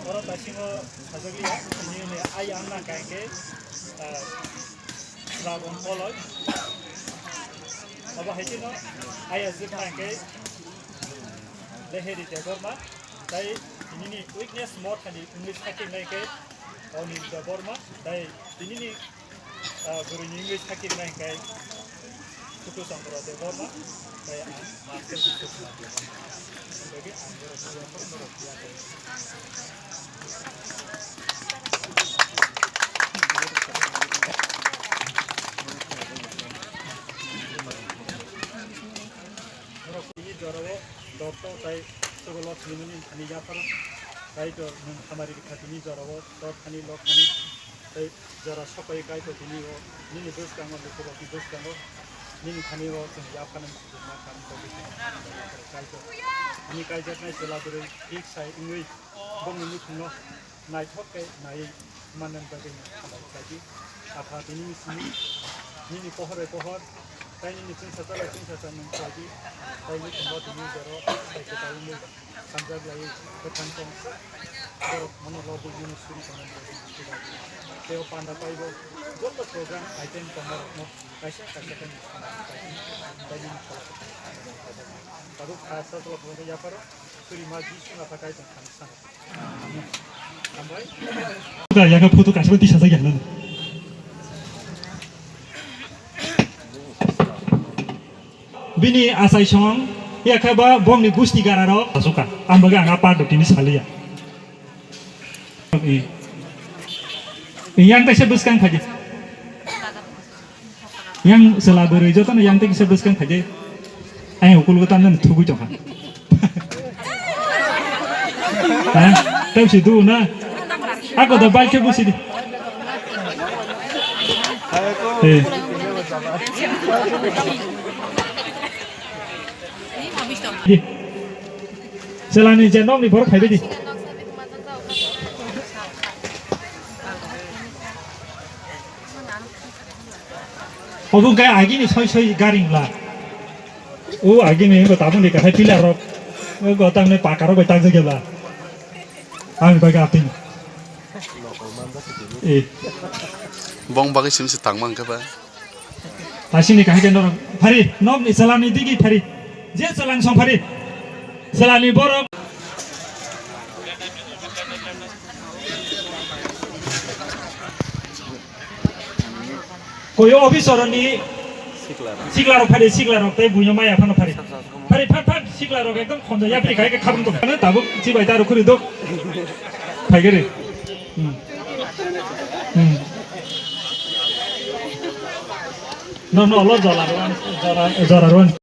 orang tasingo hasilnya ini ayam nak kayak Dragon Ball, apa itu no? Ayah zipang kayak leheri jagur mah, tapi ini weakness more kan di English hacking kayak orang ini jagur mah, tapi ini guru English hacking kayak suku sangkura jagur mah, tapi masker itu mah, jadi anggur itu yang perlu diatur. Dokter saya sekolah sini kami japar, saya itu hamaरी खातिर जरा वो तो खानी लोग खानी saya जरा सफाई का itu ini bus kamu itu bus kamu ini खानी वो तो जापान में makan kopi ini kayak jadi selalu एक saya ini bom ini punya naik hoke naik mana begini jadi apa ini ini pohon saya ini setelah menjadi saya ini tempat ini jero saya kita ini kanjar lagi ke kantong jero mana logo ini suri kanan saya pandai tahu jodoh program item kamar no kasih kan saya ini baru asal kalau punya apa suri maju sudah pakai kan sana tambah udah yang foto kasih nanti saya jangan bini asai song ya kaba bom ni gusti gararo suka ambaga ngapa dok ini salia yang tak sebutkan saja yang selalu itu kan yang tak sebutkan saja ukul ketan dan tugu jangan tahu sih tu na aku dah baca buku sini selain ini jenong ni baru kaya di. Aku kayak agi ni soy garing lah. Agi ni aku tahu ni kaya pilih rok. Aku tahu ni pakar aku tahu saja lah. Aku bagi apa ni? Bong bagi sim setang mang kapa. Tasih ni kaya jenong. Hari nom ni selain ini digi hari. Dia selain song hari. Selain ini borok. Koyo office orang ni siklarok hari siklarok tapi punya maya apa hari. Hari pat siklarok ekdom konjo ya beri kayak kabun tu. Karena tabu cibai taruh kuri tu. Kayak gini. No Allah jalan.